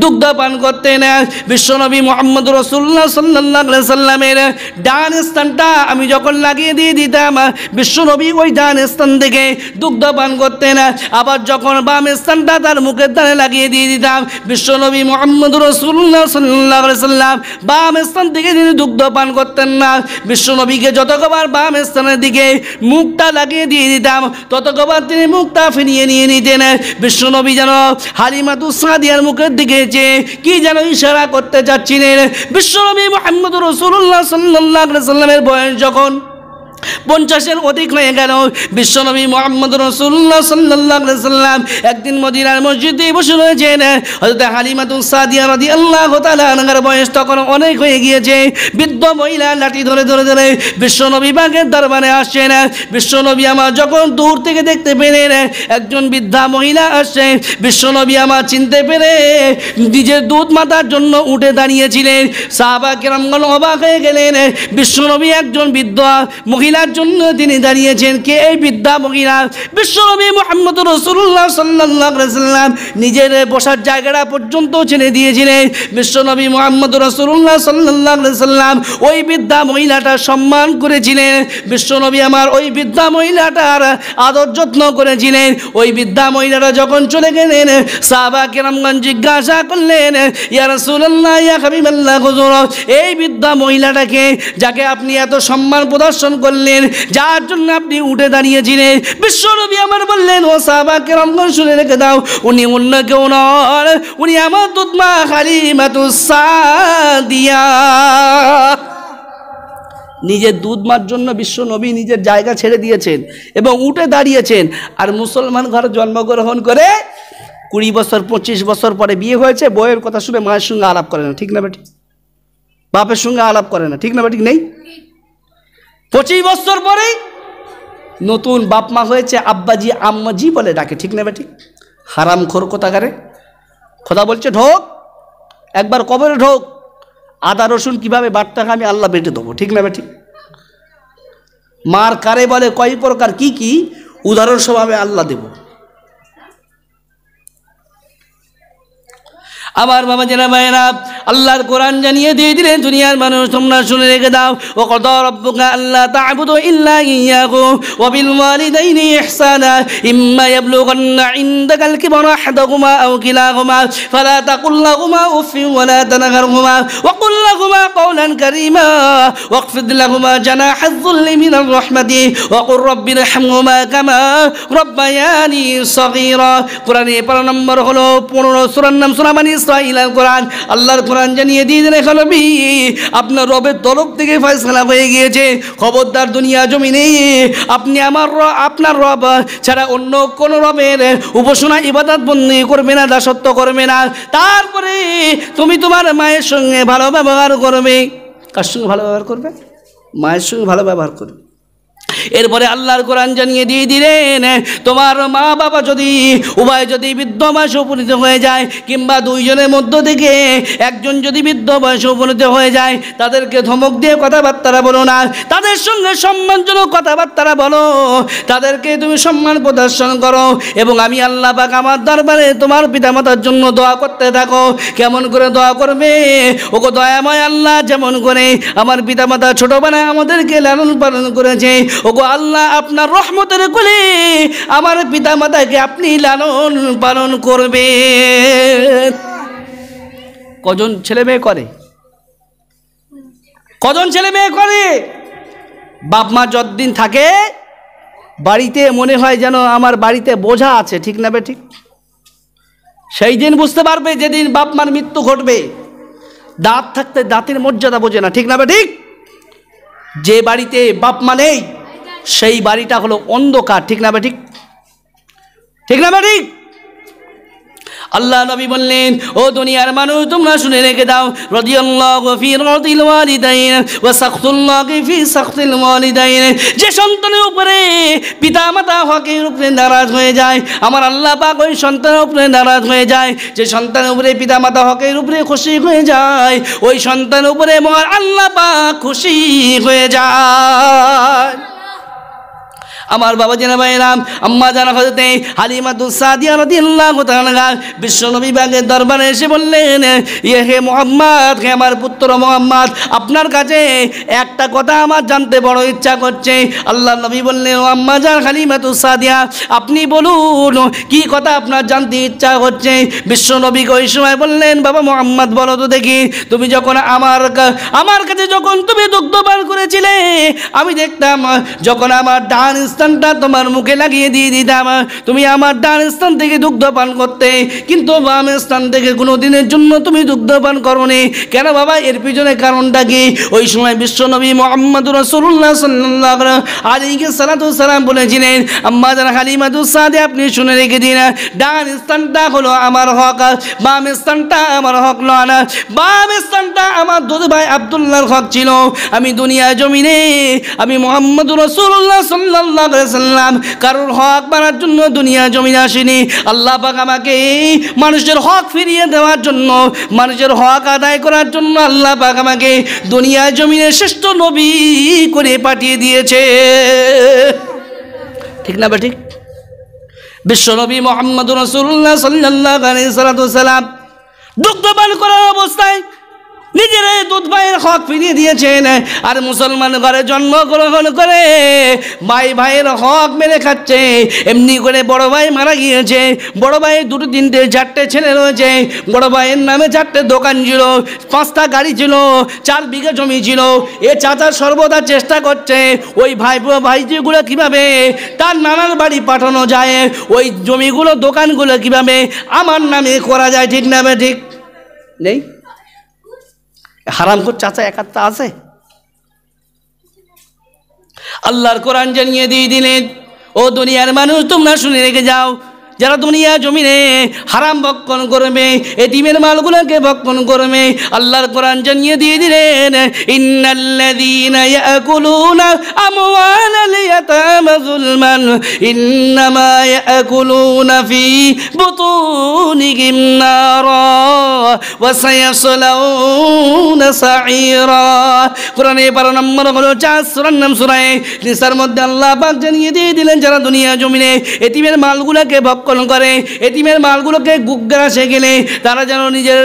দুগ্ধ পান করতেন। বিশ্বনবী মুহাম্মদ রাসূলুল্লাহ সাল্লাল্লাহু আলাইহি সাল্লামের ডান স্থানটা আমি যখন লাগিয়ে দিয়ে দিতাম, বিশ্বনবী ওই ডান স্থান থেকে দুগ্ধ পান করতেন। আবার যখন বাম স্থানটা তার মুখের ধারে লাগিয়ে দিয়ে দিতাম, বিশ্বনবী মুহাম্মদ রাসূলুল্লাহ সাল্লাল্লাহু আলাইহি সাল্লাম বাম স্থান থেকে তিনি দুগ্ধ পান করতেন না। বিশ্বনবীকে যতবার বাম স্থানের দিকে মুখটা লাগিয়ে দিয়ে দিতাম, ততবার তিনি মুখটা ফিরিয়ে নিয়ে নিতেন। বিশ্বনবী যেন হালিমাতুস সাদিয়ার মুখের দিকে চেয়ে কি যেন ইশারা করতে যাচ্ছিলেন। বিশ্বনবী মুহাম্মদ রাসূলুল্লাহ সাল্লাল্লাহু আলাইহি সাল্লামের বয়স যখন 50-এর অধিক হয়ে গেল, বিশ্বনবী মুহাম্মদ রাসূলুল্লাহ সাল্লাল্লাহু আলাইহি সাল্লাম একদিন মদিনার মসজিদে বসে রয়েছেন। হযরত হালিমাতুস সাদিয়া রাদিয়াল্লাহু তাআলা আনহার বয়স তখন অনেক হয়ে গিয়েছে। বৃদ্ধ মহিলা লাঠি ধরে ধরে ধরে বিশ্বনবী পাকের দরবারে আসছেন। বিশ্বনবী আমার যখন দূর থেকে দেখতে পেলেন একজন বৃদ্ধা মহিলা আসছে, বিশ্বনবী আমার চিনতে পেরে নিজের দুধ মাতার জন্য উঠে দাঁড়িয়েছিলেন। সাহাবা কেরামগণ অবাক হয়ে গেলেন, বিশ্বনবী একজন বৃদ্ধ মহিলার জন্য তিনি দাঁড়িয়েছেন। কে এই বৃদ্ধা মহিলা? বিশ্বনবী মুহাম্মদ রাসূলুল্লাহ সাল্লাল্লাহু আলাইহি সাল্লাম নিজের বসার জায়গাটা পর্যন্ত ছেড়ে দিয়েছিলেন। বিশ্বনবী মুহাম্মদ রাসূলুল্লাহ সাল্লাল্লাহু আলাইহি সাল্লাম ওই বৃদ্ধা মহিলাটা সম্মান করেছিলেন। বিশ্বনবী আমার ওই বৃদ্ধা মহিলাটার আদর যত্ন করেছিলেন। ওই বৃদ্ধা মহিলাটা যখন চলে গেলেন, সাহাবা কেরামগণ জিজ্ঞাসা করলেন, ইয়া রাসূলুল্লাহ, ইয়া হাবিবাল্লাহ, হুজুর এই বৃদ্ধা মহিলাটাকে যাকে আপনি এত সম্মান প্রদর্শন করলেন, যার জন্য আপনি উঠে দাঁড়িয়েছিলেন? বিশ্বনবী আমার বললেন, ও সাহাবা কেরামগণ শুনে রেখে দাও, উনি অন্য কেউ নন, উনি আমার দুধমা হালিমাতুস সাদিয়া। নিজের দুধ মার জন্য বিশ্বনবী নিজের জায়গা ছেড়ে দিয়েছেন এবং উঠে দাঁড়িয়েছেন। আর মুসলমান ঘরে জন্মগ্রহণ করে 20 বছর 25 বছর পরে বিয়ে হয়েছে, বউয়ের কথা শুনে মায়ের সঙ্গে আলাপ করে না, ঠিক না বেটি? বাপের সঙ্গে আলাপ করে না, ঠিক না বেটি? নেই। 25 বছর পরেই নতুন বাপ মা হয়েছে, আব্বাজি আম্মাজি বলে ডাকে, ঠিক না বেটি? হারাম খোর কোথাকারে কথা বলছে, ঢোক একবার কবরে ঢোক, আদা রসুন কিভাবে বাটতে হয় আমি আল্লাহ বেটে দেবো, ঠিক না বেটি? মার কারে বলে, কয় প্রকার, কি কি উদাহরণ স্বভাবে আল্লাহ দেব। আমার বাবা জেনা ভাইরা, আল্লাহর কোরআন জানিয়ে দিয়ে দিলেন, দুনিয়ার মানুষ তোমরা শুনে রেখে দাও, ও কদ রাব্বুকা আল্লা তা'বুদু ইল্লা ইয়্যাহু ওয়া বিল ওয়ালিদাইনি ইহসানা ইম্মা ইয়াবলুগান্না ইনদাকাল কিবরা আহাদুহুমা আও কিলাহুমা ফালা তাকুল লাহুমা উফিন ওয়া লা তানহারহুমা ওয়া কুল লাহুমা কওলান কারীমা ওয়াখফিদ লাহুমা জানাহায যুল্লি মিনার রাহমাতি ওয়া কুর রাব্বিরহামহুমা কামা রাব্বায়ানি সগীরা। কোরআনে 12 নম্বর হলো 15 সূরার নাম সূরা বানী ইসরাঈল। কোরআন, আল্লাহর কোরআন জানিয়ে দিয়ে দেন, নবী আপনার রবের তরফ থেকে ফয়সালা হয়ে গিয়েছে, খবরদার দুনিয়া জমিনে আপনি আপনার রব ছাড়া অন্য কোন রবের উপাসনা ইবাদত বন্দি করবে না, দাসত্ব করবে না। তারপরে তুমি তোমার মায়ের সঙ্গে ভালো ব্যবহার করবে। কার সঙ্গে ভালো ব্যবহার করবে? মায়ের সঙ্গে ভালো ব্যবহার করবে। এরপরে আল্লাহর কোরআন জানিয়ে দিয়ে দিলেন, তোমার মা বাবা যদি উভয় যদি বৃদ্ধ বয়সে উপনীত হয়ে যায়, কিংবা দুইজনের মধ্য থেকে একজন যদি বৃদ্ধ বয়সে উপনীত হয়ে যায়, তাদেরকে ধমক দিয়ে কথাবার্তা বলো না, তাদের সঙ্গে সম্মানজনক কথাবার্তা বলো, তাদেরকে তুমি সম্মান প্রদর্শন করো। এবং আমি আল্লাহ পাক আমার দরবারে তোমার পিতামাতার জন্য দোয়া করতে থাকো। কেমন করে দোয়া করবে? ওগো দয়াময় আল্লাহ, যেমন করে আমার পিতামাতা ছোটবেলায় আমাদেরকে লালন পালন করেছে, ওগো আল্লাহ আপনার রহমতের কোলে আমার পিতা মাতাকে আপনি লালন পালন করবে। কজন ছেলে মেয়ে করে? কজন ছেলে মেয়ে করে? বাপ মা যতদিন থাকে বাড়িতে মনে হয় যেন আমার বাড়িতে বোঝা আছে, ঠিক না বেঠিক? সেই দিন বুঝতে পারবে যেদিন বাপ মার মৃত্যু ঘটবে। দাঁত থাকতে দাঁতের মর্যাদা বোঝে না, ঠিক না বেঠিক? যে বাড়িতে বাপ মা নেই সেই বাড়িটা হলো অন্ধকার, ঠিক না বেঠিক? ঠিক না বেঠিক? আল্লাহ নবী বললেন, ও দুনিয়ার মানুষ তোমরা শুনে রেখে দাও, রাদিয়াল্লাহু ফি রাদিল ওয়ালিদাইন ওয়া সাখতুল্লাহি ফি সাখতিল ওয়ালিদাইন। যে সন্তানের উপরে পিতামাতা হকের উপরে নারাজ হয়ে যায়, আমার আল্লাহ পাক ওই সন্তানের উপরে নারাজ হয়ে যায়। যে সন্তানের উপরে পিতামাতা হকের উপরে খুশি হয়ে যায়, ওই সন্তানের উপরে আমার আল্লাহ পাক খুশি হয়ে যায়। আমার বাবা জানা ভাইরাম, আম্মা জানা হযরতে হালিমাতুস সাদিয়া রাদিয়াল্লাহু তাআলা বিশ্ব নবী বাগের দরবারে এসে বললেন, ইয়ে হে মুহাম্মদ, হে আমার পুত্র মুহাম্মদ, আপনার কাছে একটা কথা আমার জানতে বড় ইচ্ছা করছে। আল্লাহ নবী বললেন, ও আম্মা জান হালিমাতুস সাদিয়া, আপনি বলুন কি কথা আপনার জানতে ইচ্ছা হচ্ছে। বিশ্ব নবীকে ওই সময় বললেন, বাবা মুহাম্মদ বলো তো দেখি, তুমি যখন আমার কাছে যখন তুমি দুগ্ধ পান করেছিলে, আমি দেখতাম যখন আমার ডান স্থানটা তোমার মুখে লাগিয়ে দিয়ে দিতাম, তুমি আমার ডান স্থান থেকে দুগ্ধ পান করতে, কিন্তু বাম স্থান থেকে কোনো দিনের জন্য তুমি দুগ্ধ পান করোনি কেন বাবা? এর পিছনে কারণটা কি? ওই সময় বিশ্বনবী মুহাম্মদুর রাসূলুল্লাহ সাল্লাল্লাহু আলাইহি সাল্লাম বলেছিলেন, আম্মা জান হালিমাতুস সাদিয়া, আপনি শুনে রেখে দিন, ডান স্থানটা হলো আমার হক, বাম স্থানটা আমার হক নয়। বাম স্থানটা আমার দুধ ভাই আব্দুল্লাহর হক ছিল। আমি দুনিয়া জমিনে আমি মুহাম্মদুর রাসূলুল্লাহ সাল্লাল্লাহু আলাইহি সাল্লাম কারোর হক মানার জন্য দুনিয়া জমিনে আসিনি। আল্লাহ পাক আমাকে মানুষের হক ফিরিয়ে দেওয়ার জন্য, মানুষের হক আদায় করার জন্য আল্লাহ পাক আমাকে দুনিয়া জমিনে শ্রেষ্ঠ নবী করে পাঠিয়ে দিয়েছে। ঠিক না বা ঠিক? বিশ্বনবী মুহাম্মদুর রাসূলুল্লাহ সাল্লাল্লাহু আলাইহি সাল্লাম দুগ্ধপান করার অবস্থায় নিজের দুধ ভাইয়ের হক ফিরিয়ে দিয়েছেন, আর মুসলমান ঘরে জন্মগ্রহণ করে ভাই ভাইয়ের হক মেরে খাচ্ছে। এমনি করে বড় ভাই মারা গিয়েছে, বড় ভাই দুটো তিনটে চারটে ছেলে রয়েছে, বড় ভাইয়ের নামে 4টে দোকান ছিল, 5টা গাড়ি ছিল, 4 বিঘা জমি ছিল। এ চাচা সর্বদা চেষ্টা করছে ওই ভাইজিগুলো কিভাবে তার নানার বাড়ি পাঠানো যায়, ওই জমিগুলো দোকানগুলো কিভাবে আমার নামে করা যায়। ঠিক না? ঠিক নেই? হারাম করে চাচা একাত্তা আছে? আল্লাহর কোরআন জানিয়ে দিয়ে দিলেন, ও দুনিয়ার মানুষ তোমরা শুনে রেখে যাও, যারা দুনিয়া জমিনে হারাম ভক্ষণ করবে, এতিমের মালগুলোকে ভক্ষণ করবে, আল্লাহর কোরআন জানিয়ে দিয়ে দিলেন, ইন্নাল্লাযীনা ইয়াকুলুনা আমওয়ালাল ইয়াতামা যুলমান ইন্নামা ইয়াকুলুনা ফি বুতুনিহিম নারা ওয়া সায়াসলাউনা সাঈরা। কোরআনে 12 নম্বর হলো 4 সূরার নাম সূরা নিসার মধ্যে আল্লাহ পাক জানিয়ে দিয়ে দিলেন, যারা দুনিয়া জমিনে এতিমের মালগুলোকে করে, এতিমের মালগুলোকে গুগ্রাসে গেলে তারা যেন নিজের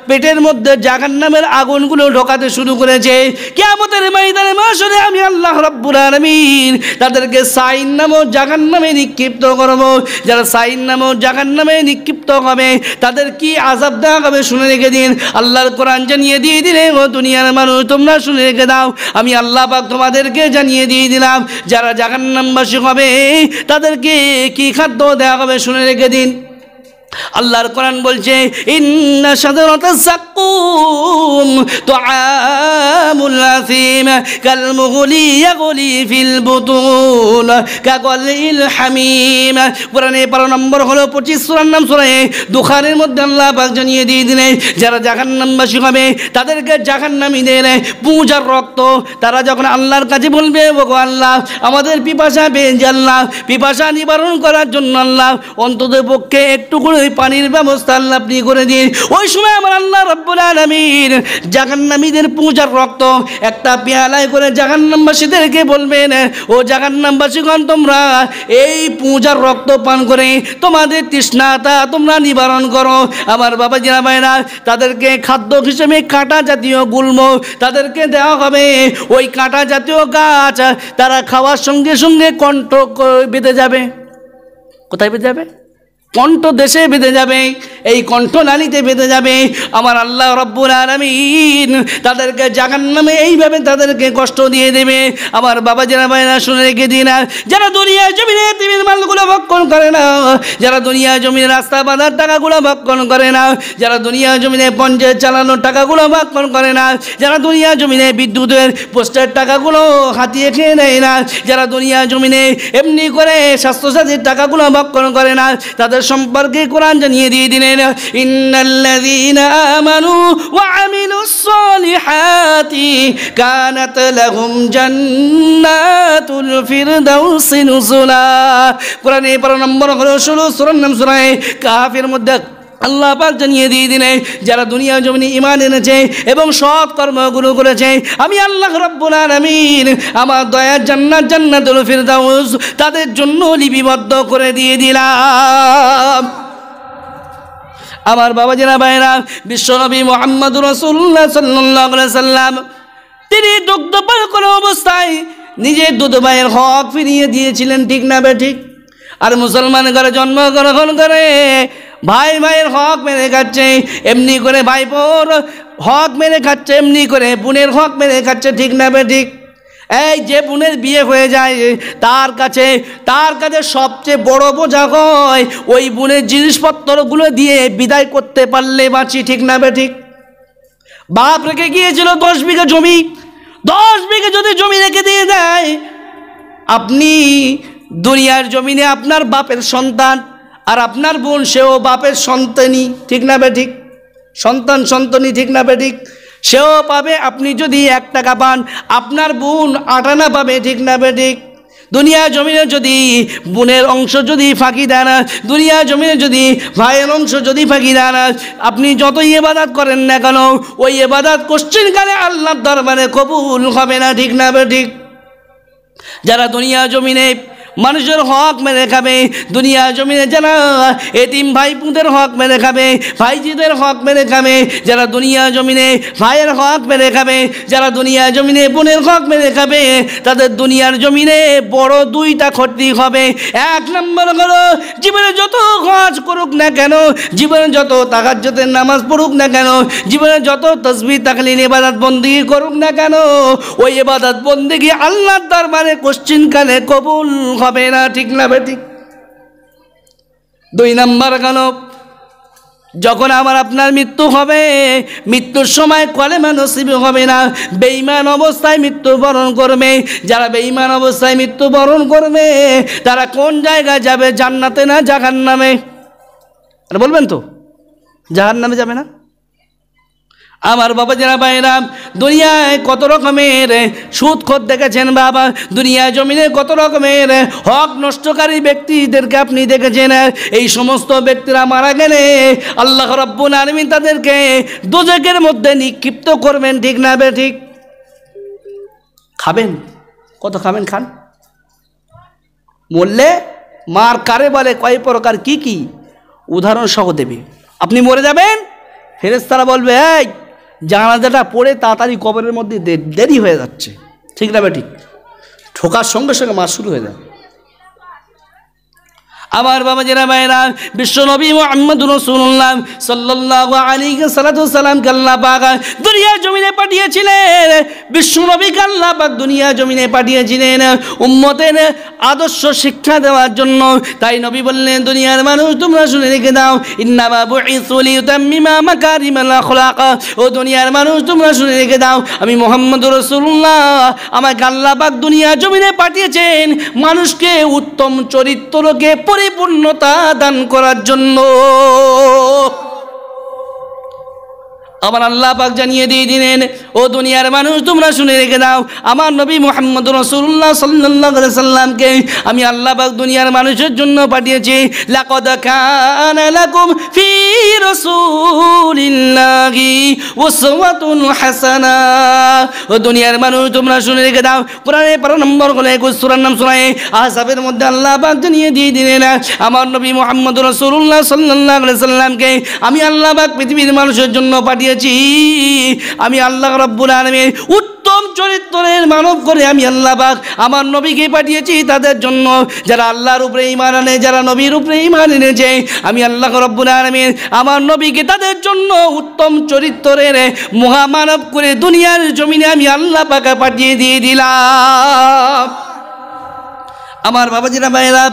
পেটের মধ্যে জাহান্নামের আগুনগুলো ঢোকাতে শুরু করেছে। কিয়ামতের ময়দানে মাশরে আমি আল্লাহ রাব্বুল আলামিন তাদেরকে সাইন নামক জাহান্নামে নিক্ষিপ্ত করব। যারা সাইন নামক জাহান্নামে নিক্ষিপ্ত হবে তাদের কি আযাব দেওয়া হবে শুনে রেখে দিন। আল্লাহর কোরআন জানিয়ে দিয়ে দিলেন, ও দুনিয়ার মানুষ তোমরা শুনে রেখে দাও, আমি আল্লাহ পাক তোমাদেরকে জানিয়ে দিয়ে দিলাম, যারা জাহান্নামবাসী হবে তাদেরকে কি খাদ্য দেওয়া হবে শুনে রেখে দিন। আল্লাহর কোরআন বলছে, ইন্না শাজারাতাস যাক্কুম তুআমুল আসিম কালমুগলি ইয়াগলি ফিল বুতুন কাগলিল হামিম। কোরআনে 12 নম্বর হলো 25 সূরার নাম সূরা দুখানের মধ্যে আল্লাহ পাক জানিয়ে দিয়ে দিলেন, যারা জাহান্নামবাসী হবে তাদেরকে জাহান্নামীদের পূজার রক্ত, তারা যখন আল্লাহর কাছে বলবে, ওগো আল্লাহ আমাদের পিপাসা পেয়েছে, আল্লাহ পিপাসা নিবারণ করার জন্য আল্লাহ অন্তত পক্ষে একটু করে পানির ব্যবস্থা আল্লাহ আপনি করে দিন। ওই সময় আমার আল্লাহ রাব্বুল আলামিন জাহান্নামীদের পূজার রক্ত একটা পেয়ালায় করে জাহান্নামবাসীদেরকে বলবেন, ও জাহান্নামবাসীগণ তোমরা এই পূজার রক্ত পান করে তোমাদের তৃষ্ণাটা তোমরা নিবারণ করো। আমার বাবা জিরা ভাইরা, তাদেরকে খাদ্য হিসেবে কাঁটা জাতীয় গুল্ম তাদেরকে দেওয়া হবে। ওই কাঁটা জাতীয় গাছ তারা খাওয়ার সঙ্গে সঙ্গে কণ্ঠ বেঁধে যাবে। কোথায় বেঁধে যাবে? কণ্ঠ দেশে বেঁধে যাবে, এই কণ্ঠনালীতে বেঁধে যাবে। আমার আল্লাহ রাব্বুল আলামিন তাদেরকে জাহান্নামে এইভাবে তাদেরকে কষ্ট দিয়ে দেবে। আমার বাবা যারা ভাইরা শুনে রেখে দিন, যারা দুনিয়া জমিনে এতিমের মালগুলো ভক্ষণ করে না, যারা দুনিয়া জমিনে রাস্তা বাঁধার টাকাগুলো ভক্ষণ করে না, যারা দুনিয়া জমিনে পঞ্চায়েত চালানোর টাকাগুলো ভক্ষণ করে না, যারা দুনিয়া জমিনে বিদ্যুতের পোস্টের টাকাগুলো হাতিয়ে খেয়ে নেয় না, যারা দুনিয়া জমিনে এমনি করে স্বাস্থ্যসাথীর টাকাগুলো ভক্ষণ করে না, তাদের সম্পর্কে কোরআন জানিয়ে দিয়ে দিলেন, ইন্নাল্লাযীনা আমানু ওয়া আমিলুস সালিহাতি কানাত লাহুম জান্নাতুল ফিরদাউসি নুজুলা। কোরআনে 12 নম্বর হলো 16 সূরার নাম সূরা কাফের মধ্যে আল্লাহ পাক জানিয়ে দিয়ে দিলেন যারা দুনিয়া জমিনে ঈমান এনেছে এবং সৎ কর্মগুলো করেছে আমি আল্লাহ রাব্বুল আলামিন আমার দয়ার জান্নাত জান্নাতুল ফিরদাউস তাদের জন্য লিপিবদ্ধ করে দিয়ে দিলাম। আমার বাবা জেনা ভাইরা বিশ্বনবী মুহাম্মদুর রাসূলুল্লাহ সাল্লাল্লাহু আলাইহি সাল্লাম তিনি দুগ্ধপান করা অবস্থায় নিজের দুধ ভাইয়ের হক ফিরিয়ে দিয়েছিলেন, ঠিক না বেঠিক? আর মুসলমান ঘরে জন্মগ্রহণ করে ভাই ভাইয়ের হক মেরে খাচ্ছে, এমনি করে ভাইপোর হক মেরে খাচ্ছে, এমনি করে বোনের হক মেরে খাচ্ছে, ঠিক না বেঠিক? এই যে বোনের বিয়ে হয়ে যায় তার কাছে সবচেয়ে বড় বোঝা হয় ওই বোনের জিনিসপত্রগুলো দিয়ে বিদায় করতে পারলে বাঁচি, ঠিক না বেঠিক? বাপ রেখে গিয়েছিল 10 বিঘা জমি, 10 বিঘা যদি জমি রেখে দিয়ে দেয়, আপনি দুনিয়ার জমিনে আপনার বাপের সন্তান আর আপনার বোন সেও বাপের সন্তানই, ঠিক না বেঠিক? সন্তানই, ঠিক না বেঠিক? সেও পাবে, আপনি যদি 1 টাকা পান আপনার বোন 8 আনা পাবে, ঠিক না বেঠিক? দুনিয়া জমিনে যদি বোনের অংশ যদি ফাঁকি দেয় না, দুনিয়া জমিনে যদি ভাইয়ের অংশ যদি ফাঁকি দেয় না, আপনি যতই ইবাদত করেন না কেন ওই ইবাদত কোশ্চিনকালে আল্লাহর দরবারে কবুল হবে না, ঠিক না বেঠিক? যারা দুনিয়া জমিনে মানুষের হক মেরে খাবে, দুনিয়া জমিনে যারা এতিম ভাই বোনদের হক মেরে খাবে, ভাইজিদের হক মেরে খাবে, যারা দুনিয়া জমিনে ভাইয়ের হক মেরে খাবে, যারা দুনিয়া জমিনে বোনের হক মেরে খাবে, তাদের দুনিয়ার জমিনে বড় 2টা ক্ষতি হবে। 1 নম্বর হলো জীবনে যত কাজ করুক না কেন, জীবনে যত তাহাজ্জুদের নামাজ পড়ুক না কেন, জীবনে যত তাসবিহ তাহলিল ইবাদত বন্দেগী করুক না কেন, ওই ইবাদত বন্দেগী আল্লাহর দরবারে কোশ্চিনকালে কবুল হবে না, ঠিক না বেঠিক? 2 নম্বর গেল যখন আমার আপনার মৃত্যু হবে, মৃত্যুর সময় কলেমা নসিব হবে না, বেঈমান অবস্থায় মৃত্যুবরণ করবে। যারা বেঈমান অবস্থায় মৃত্যুবরণ করবে তারা কোন জায়গায় যাবে? জান্নাতে না জাহান্নামে? আরে বলবেন তো, জাহান্নামে যাবে না? আমার বাবা যারা বাইরাম দুনিয়ায় কত রকমের সুদখোর দেখেছেন বাবা, দুনিয়া জমিনে কত রকমের হক নষ্টকারী ব্যক্তিদেরকে আপনি দেখেছেন। এই সমস্ত ব্যক্তিরা মারা গেলে আল্লাহ রাব্বুল আলামিন তাদেরকে দোজখের মধ্যে নিক্ষিপ্ত করবেন, ঠিক না বেঠিক? খাবেন কত খাবেন, খান। মরলে মার কারে বলে, কয় প্রকার, কি কি উদাহরণ সহ দেবে। আপনি মরে যাবেন, ফেরেশতারা বলবে এই জানাজাটা পড়ে তাড়াতাড়ি কবরের মধ্যে দেরি হয়ে যাচ্ছে, ঠিক না বেঠিক? ঠোকার সঙ্গে সঙ্গে মার শুরু হয়ে যায়। আমার বাবা জেরা ভাইরা বিশ্বনবী মুহাম্মদুর রাসূলুল্লাহ সাল্লাল্লাহু আলাইহি সাল্লামকে আল্লাহ পাক দুনিয়া জমিনে পাঠিয়েছিলেন। বিশ্বনবীকে আল্লাহ পাক দুনিয়া জমিনে পাঠিয়েছিলেন উম্মতের আদর্শ শিক্ষা দেওয়ার জন্য। তাই নবী বললেন, দুনিয়ার মানুষ তোমরা শুনে রেখে দাও, ইন্নামা বুইসু লিউতাম্মিমা মাকারিমাল আখলাক। ও দুনিয়ার মানুষ তোমরা শুনে রেখে দাও, আমি মুহাম্মদুর রাসূলুল্লাহ, আমাকে আল্লাহ পাক দুনিয়া জমিনে পাঠিয়েছেন মানুষকে উত্তম চরিত্রকে পরিপূর্ণতা দান করার জন্য। আমার আল্লাহ পাক জানিয়ে দিয়ে দিলেন, ও দুনিয়ার মানুষ তোমরা শুনে রেখে দাও, আমার নবী মুহাম্মদুর রাসূলুল্লাহ সাল্লাল্লাহু আলাইহি সাল্লামকে আমি আল্লাহ পাক দুনিয়ার মানুষের জন্য পাঠিয়েছি। লাকাদ কানা লাকুম ফি রাসূলিল্লাহি উসওয়াতুন হাসানা। ও দুনিয়ার মানুষ তোমরা শুনে রেখে দাও, কোরআনে 12 নম্বর হলো 21 সূরার নাম সূরা আহজাবের মধ্যে আল্লাহ পাক জানিয়ে দিয়ে দিলেন, আমার নবী মুহাম্মদুর রাসূলুল্লাহ সাল্লাল্লাহু আলাইহি সাল্লামকে আমি আল্লাহ পাক পৃথিবীর মানুষের জন্য পাঠিয়েছি। আমি আল্লাহ রাব্বুল আলামিন উত্তম চরিত্রের মানব করে আমি আল্লাহ পাক আমার নবীকে পাঠিয়েছি তাদের জন্য, যারা আল্লাহর উপরে ঈমান আনে, যারা নবীর উপরে ঈমান এনেছে। আমি আল্লাহ রাব্বুল আলামিন আমার নবীকে তাদের জন্য উত্তম চরিত্রের মহামানব করে দুনিয়ার জমিনে আমি আল্লাহ পাক পাঠিয়ে দিয়ে দিলাম। আমার বাবাজিরা ভাইরা,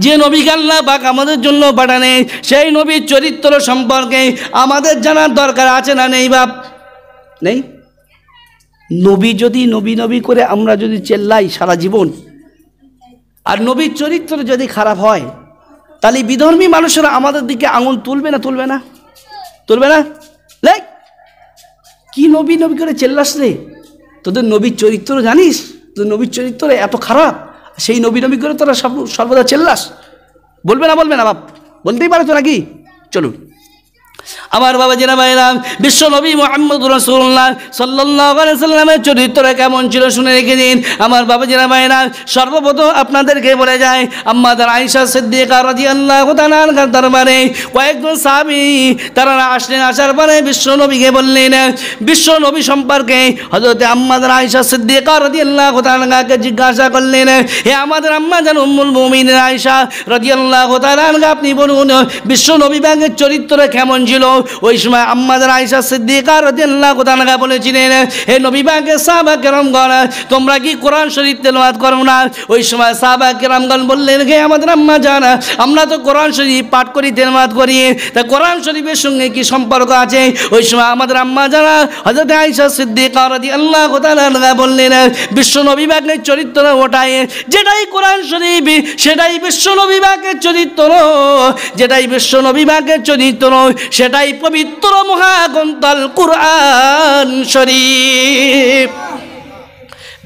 যে নবীকে আল্লাহ পাক আমাদের জন্য পাঠানে সেই নবীর চরিত্র সম্পর্কে আমাদের জানার দরকার আছে না নেই বাপ? নেই। নবী যদি নবী নবী করে আমরা যদি চেল্লাই সারা জীবন, আর নবীর চরিত্র যদি খারাপ হয়, তাহলে বিধর্মী মানুষেরা আমাদের দিকে আঙুল তুলবে না? তুলবে না? তুলবে না? লাই কি নবী নবী করে চেল্লাস রে, তোদের নবীর চরিত্র জানিস? তোদের নবীর চরিত্র এত খারাপ, সেই নবী নবী করে তোরা সর্বদা চেল্লাস? বলবে না? বলবে না বাপ? বলতেই পারে তো নাকি? চলুন আমার বাবাজিরা ভাইরা, বিশ্ব নবী মুহাম্মদ রাসূলুল্লাহ সাল্লাল্লাহু আলাইহি সাল্লামের চরিত্র কেমন ছিল শুনে রেখে দিন। আমার বাবাজিরা ভাইরা, সর্বপ্রথম আপনাদেরকে বলে যায়, আম্মাদার আয়েশা সিদ্দিকা রাদিয়াল্লাহু তাআলা আনহার দরবারে কয়েকজন সাহাবী তারা আসলেন। আসার পরে বিশ্ব নবীকে বললেন, বিশ্ব নবী সম্পর্কে হযরত আম্মাদার আয়েশা সিদ্দিকা রাদিয়াল্লাহু তাআলা আনহাকে জিজ্ঞাসা করলেন, হে আমাদের আম্মা জান উম্মুল মুমিনিন আয়েশা রাদিয়াল্লাহু তাআলা আনহা, আপনি বলুন বিশ্ব নবী পাকের চরিত্র কেমন ছিল? ওই সময় আম্মাদার আয়েশা সিদ্দিকা রাদিয়াল্লাহু তাআলা বলেছিলেন, হে নবী পাকের সাহাবা কেরামগণ, তোমরা কি কোরআন শরীফ তেলাওয়াত করো না? ওই সময় সাহাবা কেরামগণ বললেন, হে আমাদের আম্মা জান, আমরা তো কোরআন শরীফ পাঠ করি, তেলাওয়াত করি, তা কোরআন শরীফের সঙ্গে কি সম্পর্ক আছে? ওই সময় আমাদের আম্মা জান হযরত আয়েশা সিদ্দিকা রাদিয়াল্লাহু তাআলা বললেন, বিশ্ব নবী পাকের চরিত্র ওটাই, যেটাই কোরআন শরীফ সেটাই বিশ্ব নবী পাকের চরিত্র, যেটাই বিশ্ব নবী পাকের চরিত্র সেটাই পবিত্র মহাগ্রন্থ আল কুরআন শরীফ।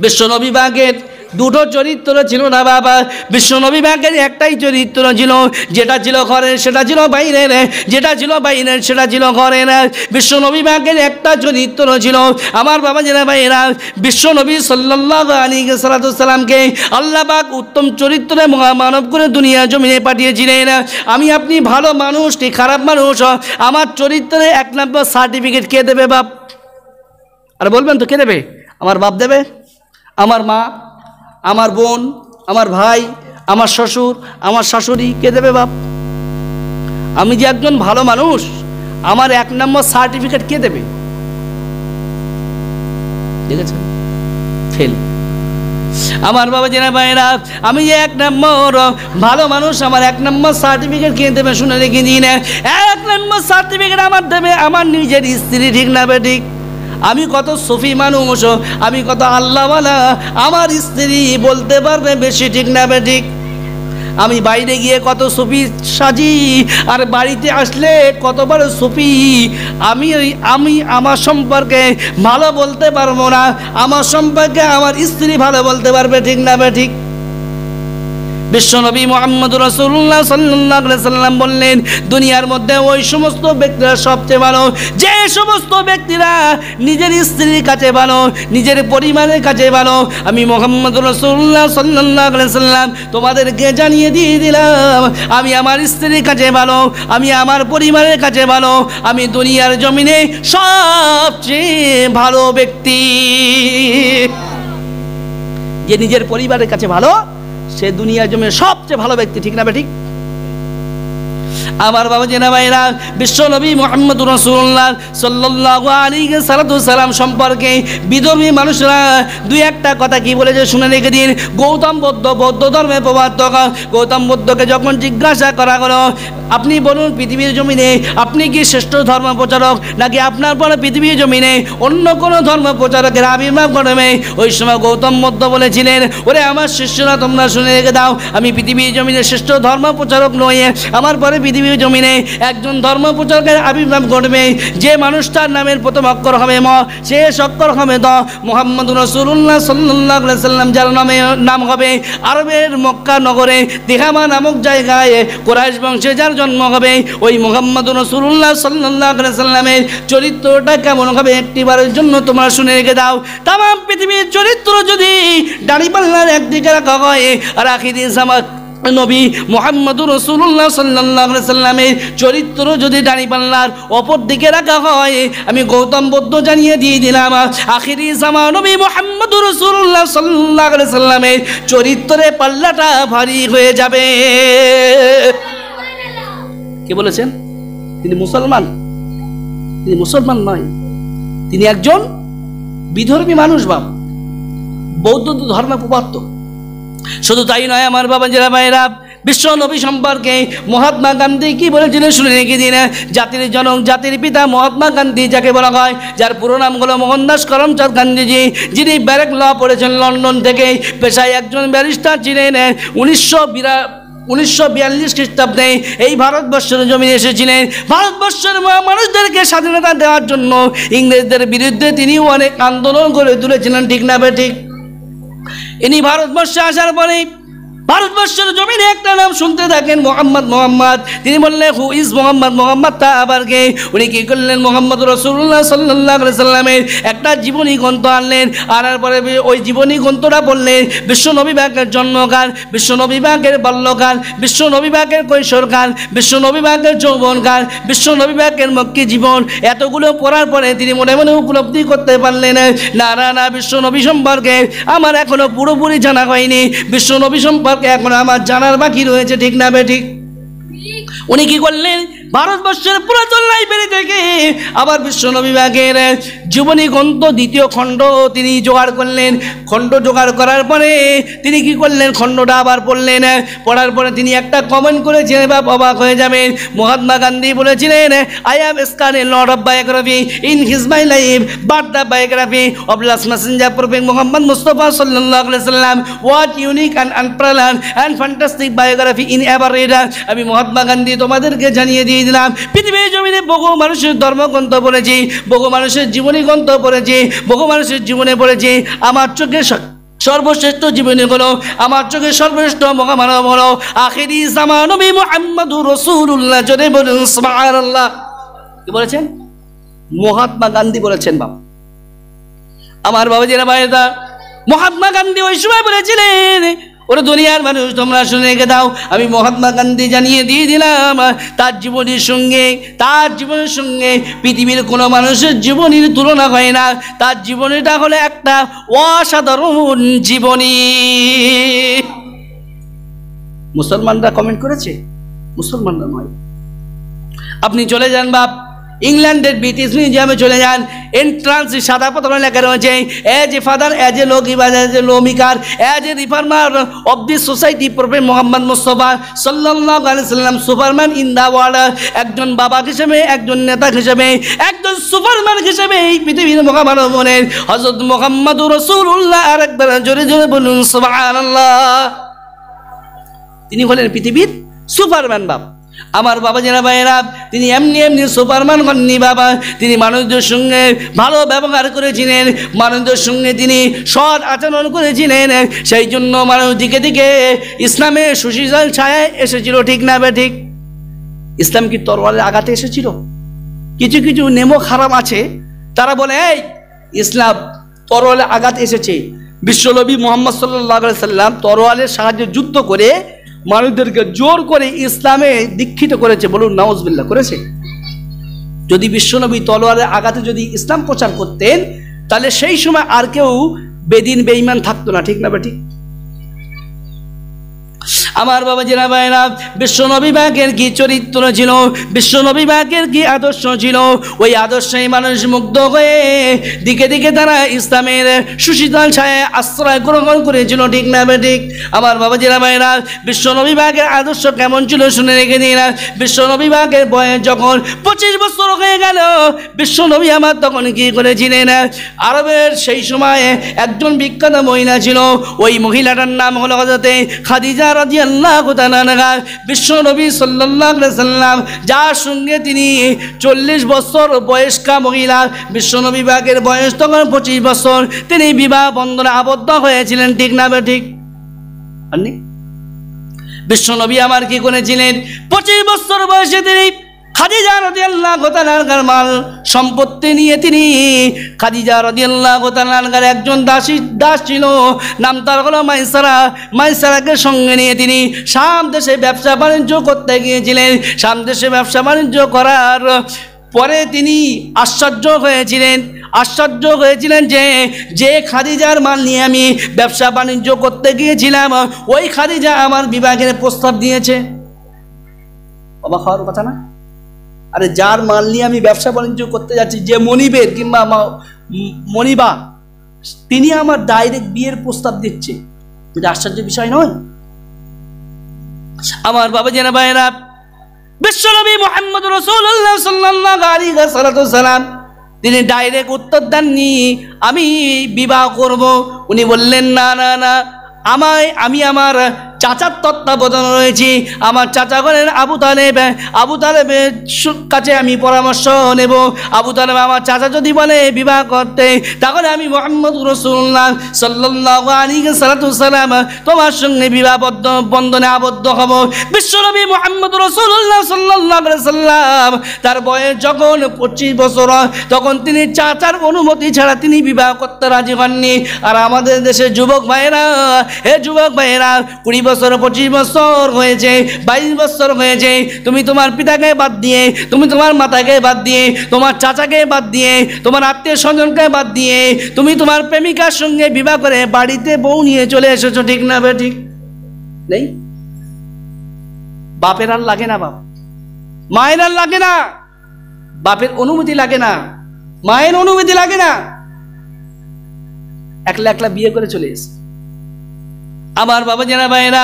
বিশ্ব নবী পাকের দুটো চরিত্র ছিল না বাবা, বিশ্ব নবী পাকের একটাই চরিত্র ছিল, যেটা ছিল ঘরের সেটা ছিল বাইরের, যেটা ছিল বাইরের সেটা ছিল ঘরের। বিশ্ব নবী পাকের একটা চরিত্র ছিল। আমার বাবা জেনা ভাইরা, বিশ্ব নবী সাল্লাল্লাহু আলাইহি সাল্লামকে আল্লাহ পাক উত্তম চরিত্রে মহামানব করে দুনিয়া জমিনে পাঠিয়েছিলেন। আমি আপনি ভালো মানুষ কি খারাপ মানুষ, আমার চরিত্রে 1 নম্বর সার্টিফিকেট কে দেবে? বাপ। আর বলবেন তো কে দেবে? আমার বাপ দেবে, আমার মা, আমার বোন, আমার ভাই, আমার শ্বশুর, আমার শাশুড়ি, কে দেবে? বাপ। আমি যে একজন ভালো মানুষ, আমার 1 নম্বর সার্টিফিকেট কে দেবে? দেখেছেন? ফেল। আমার বাবা জেনা ভাইরা, আমি যে 1 নম্বর ভালো মানুষ, আমার 1 নম্বর সার্টিফিকেট কে দেবে শুনে রেখে দিন। 1 নম্বর সার্টিফিকেট আমার দেবে আমার নিজের স্ত্রী, ঠিক না বেঠিক? আমি কত সুফি মানুষ, আমি কত আল্লাহওয়ালা, আমার স্ত্রী বলতে পারবে বেশি, ঠিক না বেঠিক? আমি বাইরে গিয়ে কত সুফি সাজি, আর বাড়িতে আসলে কতবার সুফি। আমি আমার সম্পর্কে ভালো বলতে পারবো না, আমার সম্পর্কে আমার স্ত্রী ভালো বলতে পারবে, ঠিক না বেঠিক? বিশ্বনবী মুহাম্মদ রাসূলুল্লাহ সাল্লাল্লাহু আলাইহি সাল্লাম বললেন, দুনিয়ার মধ্যে ওই সমস্ত ব্যক্তিরা সবচেয়ে ভালো যে সমস্ত ব্যক্তিরা নিজের স্ত্রীর কাছে ভালো, নিজের পরিবারের কাছে ভালো। আমি মুহাম্মদ রাসূলুল্লাহ সাল্লাল্লাহু আলাইহি সাল্লাম তোমাদেরকে জানিয়ে দিয়ে দিলাম, আমি আমার স্ত্রীর কাছে ভালো, আমি আমার পরিবারের কাছে ভালো, আমি দুনিয়ার জমিনে সবচেয়ে ভালো ব্যক্তি। যে নিজের পরিবারের কাছে ভালো, সে দুনিয়ার জমিনে সবচেয়ে ভালো ব্যক্তি, ঠিক না বেঠিক? আমার বাবা জেনা ভাইরা, বিশ্ব নবী মুহাম্মদ রাসূলুল্লাহ সাল্লাল্লাহু আলাইহি সাল্লাম সম্পর্কে বিধর্মী মানুষরা 2-1টা কথা কি বলেছে শুনে রেখে দিন। গৌতম বুদ্ধ, বৌদ্ধ ধর্মের প্রবর্তক, গৌতম বুদ্ধকে যখন জিজ্ঞাসা করা হলো, আপনি বলুন পৃথিবীর জমিনে আপনি কি শ্রেষ্ঠ ধর্ম প্রচারক, নাকি আপনার পরে পৃথিবীর জমিনে অন্য কোনো ধর্ম প্রচারকের আবির্ভাব ঘটবে? ওই সময় গৌতম বুদ্ধ বলেছিলেন, ওরে আমার শিষ্যরা তোমরা শুনে রেখে দাও, আমি পৃথিবীর জমিনে শ্রেষ্ঠ ধর্ম প্রচারক নই, আমার পরে পৃথিবীর জমিনে একজন ধর্ম প্রচারকের আবির্ভাব ঘটবে, যে মানুষটার নামের প্রথম অক্ষর হবে ম, শেষ অক্ষর হবে দ। মুহাম্মদ রাসূলুল্লাহ সাল্লাল্লাহু আলাইহি সাল্লাম যার নাম হবে, আরবের মক্কা নগরে তিহামা নামক জায়গায় কুরাইশ বংশে যার জন্ম হবে, ওই মুহাম্মদ রাসূলুল্লাহ সাল্লাল্লাহু আলাইহি সাল্লামের চরিত্রটা কেমন হবে একটিবারের জন্য তোমরা শুনে রেখে দাও। তাম পৃথিবীর চরিত্র যদি দাঁড়িপাল্লার একদিকে রাখা হয়, আর আখিরি জামাত নবী মুহাম্মদ রাসূলুল্লাহ সাল্লাল্লাহু আলাইহি সাল্লামের চরিত্র যদি দাঁড়িপাল্লার অপর দিকে রাখা হয়, আমি গৌতম বুদ্ধ জানিয়ে দিয়ে দিলাম, আখিরি জামান নবী মুহাম্মদ রাসূলুল্লাহ সাল্লাল্লাহু আলাইহি সাল্লামের চরিত্রের পাল্লাটা ভারী হয়ে যাবে। কে বলেছেন? তিনি মুসলমান? তিনি মুসলমান নয়, তিনি একজন বিধর্মী মানুষ, বাপ বৌদ্ধ ধর্মের প্রবর্তক। শুধু তাই নয় আমার বাবা জেরা ভাইরা, বিশ্ব নবী সম্পর্কে মহাত্মা গান্ধী কি বলেছিলেন শুনে রেখে দিন। জাতির জনক, জাতির পিতা মহাত্মা গান্ধী যাকে বলা হয়, যার পুরো নাম হলো মোহনদাস করমচাঁদ গান্ধীজি, যিনি ব্যারেক ল পড়েছেন লন্ডন থেকে, পেশায় একজন ব্যারিস্টার ছিলেন। 1942 খ্রিস্টাব্দে এই ভারতবর্ষের জমিনে এসেছিলেন। ভারতবর্ষের মানুষদেরকে স্বাধীনতা দেওয়ার জন্য ইংরেজদের বিরুদ্ধে তিনিও অনেক আন্দোলন করে তুলেছিলেন, ঠিক না বেঠিক? ইনি ভারতবর্ষে আসার পরে ভারতবর্ষের জমিনে একটা নাম শুনতে থাকেন, মোহাম্মদ। তিনি বললেন, হু ইজ মোহাম্মদ তা আবার কে? উনি কি করলেন, মোহাম্মদ রাসূলুল্লাহ সাল্লাল্লাহু আলাইহি সাল্লামের একটা জীবনী গ্রন্থ আনলেন। আনার পরে ওই জীবনী গ্রন্থটা বললেন বিশ্ব নবী পাকের জন্মকাল, বিশ্ব নবী পাকের বাল্যকাল, বিশ্ব নবী পাকের কৈশোরকাল, বিশ্ব নবী পাকের যৌবনকাল, বিশ্ব নবী পাকের মক্কি জীবন। এতগুলো পড়ার পরে তিনি মনে মনে উপলব্ধি করতে পারলেন, না বিশ্ব নবী সম্পর্কে আমার এখনো পুরোপুরি জানা হয়নি, বিশ্ব নবী সম্পর্কে এখনো আমার জানার বাকি রয়েছে, ঠিক না বেঠিক? উনি কি করলেন, ভারতবর্ষের পুরাতন লাইব্রেরি থেকে আবার বিশ্ব নবী পাকের জীবনী গ্রন্থ দ্বিতীয় খণ্ড তিনি জোগাড় করলেন। খণ্ড জোগাড় করার পরে তিনি কি করলেন, খণ্ডটা আবার পড়লেন। পড়ার পরে তিনি একটা কমেন্ট করেছিলেন, বাপ অবাক হয়ে যাবেন। মহাত্মা গান্ধী বলেছিলেন, I have studied lot of biography in his my life, but the biography of last Messenger prophet Muhammad Mustafa সাল্লাল্লাহু আলাইহি সাল্লাম what unique and unparalleled and fantastic biography in ever reader. আমি মহাত্মা গান্ধী তোমাদেরকে জানিয়ে দিয়ে দিলাম, পৃথিবীর জমিনে বহু মানুষের ধর্মগ্রন্থ পড়েছি, বহু মানুষের জীবনী গ্রন্থ পড়েছি, বহু মানুষের জীবনে পড়েছি। আমার চোখে সর্বশ্রেষ্ঠ জীবনী হলো, আমার চোখে সর্বশ্রেষ্ঠ মহামানব হলো আখিরি জামান নবী মুহাম্মদুর রাসূলুল্লাহ। জোরে বলুন সুবহানাল্লাহ। কি বলেছেন? মহাত্মা গান্ধী বলেছেন। বাবা, আমার বাবাজিরা ভাইরা, মহাত্মা গান্ধী ওই সময় বলেছিলেন, ওরা দুনিয়ার মানুষ তোমরা শুনে রেখে দাও, আমি মহাত্মা গান্ধী জানিয়ে দিয়ে দিলাম, তার জীবনীর সঙ্গে পৃথিবীর কোনো মানুষের জীবনীর তুলনা হয় না। তার জীবনীটা হলো একটা অসাধারণ জীবনী। মুসলমানরা কমেন্ট করেছে, মুসলমানরা নয়। আপনি চলে যান বাপ ইংল্যান্ডের ব্রিটিশ মিউজিয়ামে চলে যান, এন্ট্রান্স সাদা পাথরে লেখা রয়েছে, as a father, as a law keeper, as a lawmaker, as a reformer of the society prophet Muhammad Mustafa সাল্লাল্লাহু আলাইহি সাল্লাম সুপারম্যান ইন দা ওয়ার্ল্ড। একজন বাবা হিসেবে, একজন নেতা হিসেবে, একজন সুপারম্যান হিসেবে এই পৃথিবীর মহামানবের হযরত মুহাম্মদুর রাসূলুল্লাহ। আরেকবার জোরে জোরে বলুন সুবহানাল্লাহ। তিনি হলেন পৃথিবীর সুপারম্যান। বাবা, আমার বাবা যারা ভাইয়েরা, তিনি এমনি সুপারম্যান হননি বাবা। তিনি মানুষদের সঙ্গে ভালো ব্যবহার করেছিলেন, মানুষদের সঙ্গে তিনি সৎ আচরণ করেছিলেন। সেই জন্য মানুষ দিকে দিকে ইসলামের সুশীতল ছায়া এসেছিল, ঠিক না বে ঠিক? ইসলাম কি তরোয়ালের আঘাতে এসেছিল? কিছু কিছু নেমো খারাপ আছে, তারা বলে এই ইসলাম তরোয়ালের আঘাত এসেছে। বিশ্বনবী মুহাম্মদ সাল্লাল্লাহু আলাইহি সাল্লাম তরোয়ালের সাহায্যে যুদ্ধ করে মানুষদেরকে জোর করে ইসলামে দীক্ষিত করেছে। বলুন নাউজুবিল্লাহ, করেছে? যদি বিশ্বনবী তলোয়ারের আঘাতে যদি ইসলাম প্রচার করতেন, তাহলে সেই সময় আর কেউ বেদিন বেঈমান থাকতো না, ঠিক না বেঠিক? আমার বাবা জিরা ভাইরা, বিশ্বনবী পাকের কি চরিত্র ছিল, বিশ্বনবী পাকের কি আদর্শ ছিল, ওই আদর্শে মানুষ মুগ্ধ হয়ে দিকে দিকে তারা ইসলামের সুশীতল ছায়ায় আশ্রয় গ্রহণ করেছিল, ঠিক না বেঠিক? আমার বাবা জিরা ভাইরা, বিশ্বনবী পাকের আদর্শ কেমন ছিল শুনে রেখে দিন। বিশ্বনবী পাকের বয়স যখন 25 বছর হয়ে গেল, বিশ্বনবী আমার তখন কি করেছিলেন, আরবের সেই সময় একজন বিখ্যাত মহিলা ছিল, ওই মহিলাটার নাম হলো হযরতে খাদিজা রাদিয়াল্লাহু তাআলা আনহা। বিশ্বনবী সাল্লাল্লাহু আলাইহি সাল্লাম যার সঙ্গে তিনি 40 বছর বয়স্কা মহিলা, বিশ্বনবী পাকের বয়স তখন 25 বছর, তিনি বিবাহ বন্ধনে আবদ্ধ হয়েছিলেন, ঠিক না ঠিক? বিশ্বনবী আমার কি করেছিলেন, 25 বছর বয়সে তিনি খাদিজা রাদিয়াল্লাহু তাআলা আনহার মাল সম্পত্তি নিয়ে তিনি খাদিজা রাদিয়াল্লাহু তাআলা আনহার একজন দাস ছিল, নাম তার হলো মাইসারাকে সঙ্গে নিয়ে তিনি শাম দেশে ব্যবসা বাণিজ্য করতে গিয়েছিলেন। শাম দেশে ব্যবসা বাণিজ্য করার পরে তিনি আশ্চর্য হয়েছিলেন যে খাদিজার মাল নিয়ে আমি ব্যবসা বাণিজ্য করতে গিয়েছিলাম, ওই খাদিজা আমার বিবাহের প্রস্তাব দিয়েছে। অবাক হওয়ার কথা না? আরে যার মাল নিয়ে আমি ব্যবসা বাণিজ্য করতে যাচ্ছি, যে মনিবের কিংবা মনিবা, তিনি আমার ডাইরেক্ট বিয়ের প্রস্তাব দিচ্ছে, এটা আশ্চর্যের বিষয় নয়? আমার বাবা জানা ভাইরা, বিশ্বনবী মুহাম্মদ রাসূলুল্লাহ সাল্লাল্লাহু আলাইহি ওয়াসাল্লাম তিনি ডাইরেক্ট উত্তর দেননি আমি বিবাহ করব। উনি বললেন না, আমি আমার চাচার তত্ত্বাবধানে রয়েছি। আমার চাচা বলেন আবু তালেবের কাছে আমি পরামর্শ নেব। আবু তালেব আমার চাচা যদি বলে বিবাহ করতে, তাহলে আমি মুহাম্মদ রাসূলুল্লাহ সাল্লাল্লাহু আলাইহি সাল্লাম তোমার সঙ্গে বিবাহ বন্ধনে আবদ্ধ হব। বিশ্বনবী মুহাম্মদ রাসূলুল্লাহ সাল্লাল্লাহু আলাইহি সাল্লাম তার বয়স যখন 25 বছর, তখন তিনি চাচার অনুমতি ছাড়া তিনি বিবাহ করতে রাজি হননি। আর আমাদের দেশের যুবক ভাইয়েরা, 20 বছর 25 বছর হয়েছে, 22 বছর হয়েছে, তুমি তোমার পিতাকে বাদ দিয়ে, তুমি তোমার মাতাকে বাদ দিয়ে, তোমার চাচাকে বাদ দিয়ে, তোমার আত্মীয় স্বজনকে বাদ দিয়ে তুমি তোমার প্রেমিকার সঙ্গে বিবাহ করে বাড়িতে বউ নিয়ে চলে এসেছো, ঠিক না বে ঠিক নেই? বাপের আর লাগে না, বাপ মায়ের আর লাগে না, বাপের অনুমতি লাগে না, মায়ের অনুমতি লাগে না, একলা একলা বিয়ে করে চলে এসে। আমার বাবা জানা ভাইরা,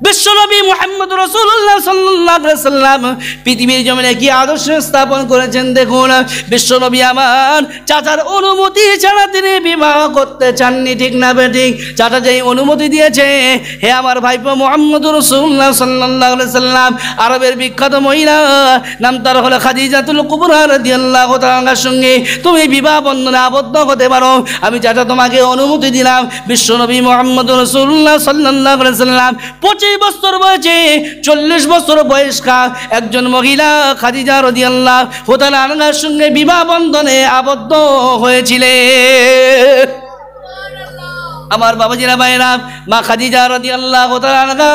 বিশ্বনবী মুহাম্মদ রাসূলুল্লাহ সাল্লাল্লাহু আলাইহি সাল্লাম পৃথিবীর জমিনে কি আদর্শ স্থাপন করেছেন দেখুন। বিশ্বনবী আমার চাচার অনুমতি ছাড়া তিনি বিবাহ করতে চাননি, ঠিক না বেঠিক? চাচা যেই অনুমতি দিয়েছে, হে আমার ভাইপো মুহাম্মদ রাসূলুল্লাহ সাল্লাল্লাহু আলাইহি সাল্লাম, আরবের বিখ্যাত মহিলা, নাম তার হলো খাদিজাতুল কুবরা রাদিয়াল্লাহু তাআলার সঙ্গে তুমি বিবাহ বন্ধনে আবদ্ধ হতে পারো। আমি চাচা তোমাকে অনুমতি দিলাম। বিশ্বনবী মুহাম্মদ রাসূলুল্লাহ সাল্লাল্লাহু আলাইহি সাল্লাম 25 বছর বয়সে 40 বছর বয়স্কা একজন মহিলা খাদিজা রাদিয়াল্লাহু তাআলা আনহার সঙ্গে বিবাহ বন্ধনে আবদ্ধ হয়েছিলেন। আমার বাবাজিরা ভাইরা, মা খাদিজা রাদিয়াল্লাহু তাআলা আনহা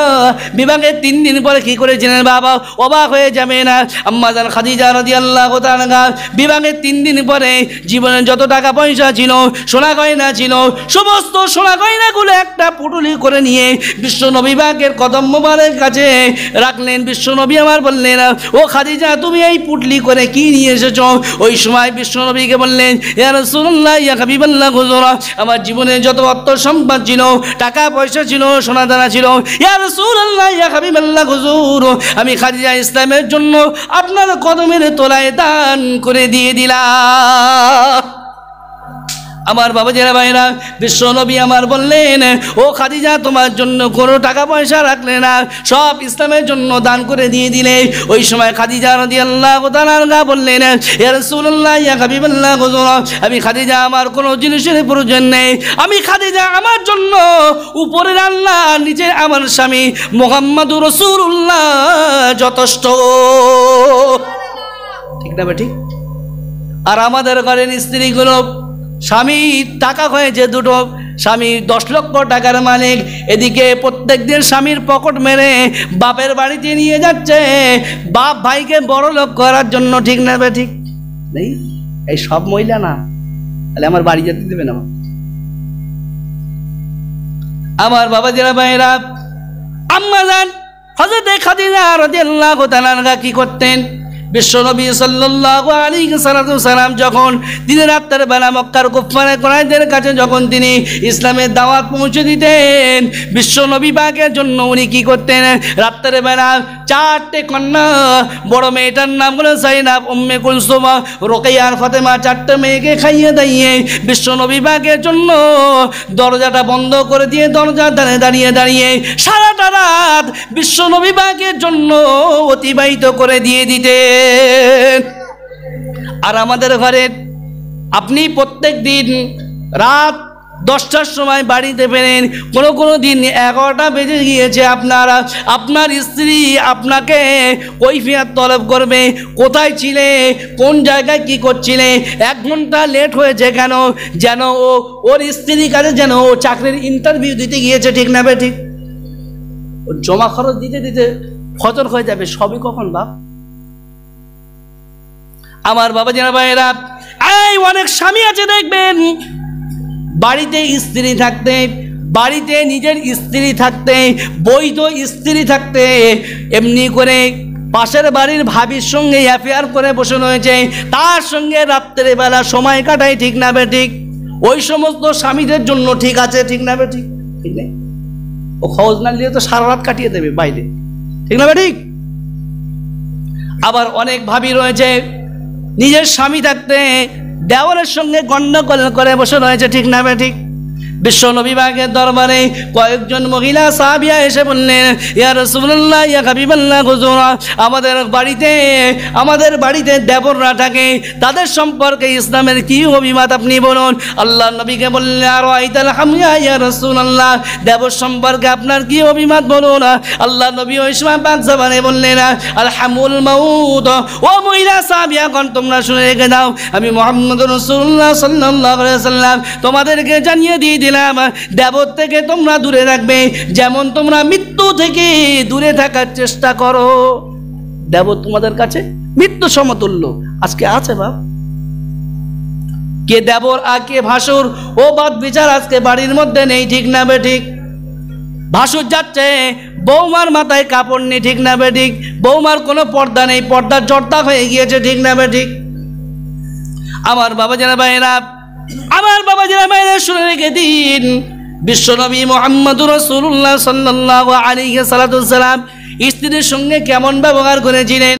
বিবাহের 3 দিন পরে কি করেছিলেন বাবা? অবাক হয়ে যাবে না। আম্মা জান খাদিজা রাদিয়াল্লাহু তাআলা আনহা বিবাহের 3 দিন পরে জীবনে যত টাকা পয়সা ছিল, সোনা গয়না ছিল, সমস্ত সোনা গয়নাগুলো একটা পুটুলি করে নিয়ে বিশ্বনবী পাকের কদম মোবারকের কাছে রাখলেন। বিশ্বনবী আমার বললেন, ও খাদিজা তুমি এই পুটলি করে কি নিয়ে এসেছো? ওই সময় বিশ্বনবীকে বললেন, ইয়া রাসূলুল্লাহ ইয়া হাবিবাল্লাহ হুজুরা, আমার জীবনে যত অর্থ সম্পদ ছিল, টাকা পয়সা ছিল, সোনা দানা ছিল, ইয়া রাসূলুল্লাহ ইয়া হাবিবাল্লাহ হুজুর, আমি খাদিজা ইসলামের জন্য আপনার কদমের তলায় দান করে দিয়ে দিলাম। আমার বাবাজিরা ভাইরা, বিশ্বনবী আমার বললেন, ও খাদিজা তোমার জন্য কোনো টাকা পয়সা রাখলে না, সব ইসলামের জন্য দান করে দিয়ে দিলে। ওই সময় খাদিজা রাদিয়াল্লাহু তাআলা আনহা বললেন, ইয়া রাসূলুল্লাহ ইয়া হাবিবাল্লাহ হুজুর, আমি খাদিজা আমার কোনো জিনিসের প্রয়োজন নেই, আমি খাদিজা আমার জন্য উপরের আল্লাহ নিচে আমার স্বামী মুহাম্মদুর রাসূলুল্লাহ যথেষ্ট, ঠিক না ঠিক? আর আমাদের ঘরের স্ত্রীগুলো, স্বামী টাকা হয়েছে দুটো, স্বামী 10 লক্ষ টাকার মালিক, এদিকে প্রত্যেক দিন স্বামীর পকেট মেরে বাপের বাড়িতে নিয়ে যাচ্ছে বাপ ভাইকে বড় লোক করার জন্য, ঠিক না ঠিক নেই? এই সব মহিলা না, তাহলে আমার বাড়ি যেতে দেবে না। আমার বাবা যারা ভাইরা, আম্মা জান হযরত খাদিজা রাদিয়াল্লাহু তাআলা আনহা কি করতেন? বিশ্বনবী সাল্লাল্লাহু আলাইহি সাল্লাম যখন দিনে রাতের বেলা মক্কার কুফারে কুরাইশদের কাছে যখন তিনি ইসলামের দাওয়াত পৌঁছে দিতেন, বিশ্বনবী পাকের জন্য উনি কি করতেন? রাতের বেলা 4টে কন্যা, বড় মেয়েটার নাম হলো যায়েনব, উম্মে কুলসুম, রুকাইয়া আর ফাতেমা, 4টে মেয়েকে খাইয়ে দাইয়ে বিশ্বনবী পাকের জন্য দরজাটা বন্ধ করে দিয়ে দরজার ধারে দাঁড়িয়ে দাঁড়িয়ে সারাটা রাত বিশ্বনবী পাকের জন্য অতিবাহিত করে দিয়ে দিতেন। আর আমাদের ঘরে আপনি প্রত্যেক দিন রাত 10টার সময় বাড়িতে ফেরেন, কোনো দিন 11টা বেজে গিয়েছে, আপনার স্ত্রী আপনাকে কৈফিয়ত তলব করবে, কোথায় ছিলে, কোন জায়গায় কি করছিলে, 1 ঘন্টা লেট হয়েছে কেন? যেন ওর স্ত্রীর কাছে যেন ও চাকরির ইন্টারভিউ দিতে গিয়েছে, ঠিক না ঠিক? ও জমা খরচ দিতে দিতে ফজর হয়ে যাবে। সবই কখন বাপ? আমার বাবা জানা ভাইয়েরা, এই অনেক স্বামী আছে দেখবেন বাড়িতে স্ত্রী থাকতে, বাড়িতে নিজের স্ত্রী থাকতে, বৈধ স্ত্রী থাকতে এমনি করে পাশের বাড়ির ভাবির সঙ্গে অ্যাফেয়ার করে বসে রয়েছে, তার সঙ্গে রাত্রে বেলা সময় কাটায়, ঠিক না ঠিক? ওই সমস্ত স্বামীদের জন্য ঠিক আছে, ঠিক না ঠিক? ঠিক নেই, ও খোঁজ না নিয়ে তো সারা রাত কাটিয়ে দেবে বাইরে, ঠিক না ঠিক? আবার অনেক ভাবি রয়েছে নিজের স্বামী থাকতে দেওয়ারের সঙ্গে গন্ডগোল করে বসে রয়েছে, ঠিক না ঠিক? বিশ্ব নবী পাকের দরবারে কয়েকজন মহিলা সাহাবিয়া এসে বললেন, ইয়া রাসূলুল্লাহ, ইয়া হাবিবাল্লাহ, হুজুর, আমাদের বাড়িতে দেবররা থাকে, তাদের সম্পর্কে ইসলামের কি অভিমত আপনি বলুন। আল্লাহ নবীকে বললেন, আর আইতাল হামিয়া ইয়া রাসূলুল্লাহ, দেবর সম্পর্কে আপনার কি অভিমত বলুন। আল্লাহ নবী ওই সময় পাক জবানে বললেন, আল হামুল মাউত। ও মহিলা সাহাবিয়াগণ, তোমরা শুনে রেখে দাও, আমি মুহাম্মদুর রাসূলুল্লাহ সাল্লাল্লাহু আলাইহি ওয়াসাল্লাম তোমাদেরকে জানিয়ে দিয়ে দিলাম, দেবর থেকে তোমরা দূরে রাখবে, যেমন তোমরা মৃত্যু থেকে দূরে থাকার চেষ্টা করো। দেবর তোমাদের কাছে মৃত্যু সমতুল্য। আজকে আছে বাপ, কে দেবর আর কে ভাসুর, ও বাদ বিচার আজকে বাড়ির মধ্যে নেই, ঠিক না বে ঠিক? ভাসুর যাচ্ছে, বৌমার মাথায় কাপড় নেই, ঠিক না বে ঠিক? বৌমার কোনো পর্দা নেই, পর্দার জর্দা হয়ে গিয়েছে, ঠিক না বে ঠিক? আমার বাবা জানা ভাইরা, আমার বাবা জানা ভাইরা, শুনে রেখে দিন, বিশ্বনবী মুহাম্মদুর রাসূলুল্লাহ সাল্লাল্লাহু আলাইহি ওয়াসাল্লাম স্ত্রীর সঙ্গে কেমন ব্যবহার করেছিলেন।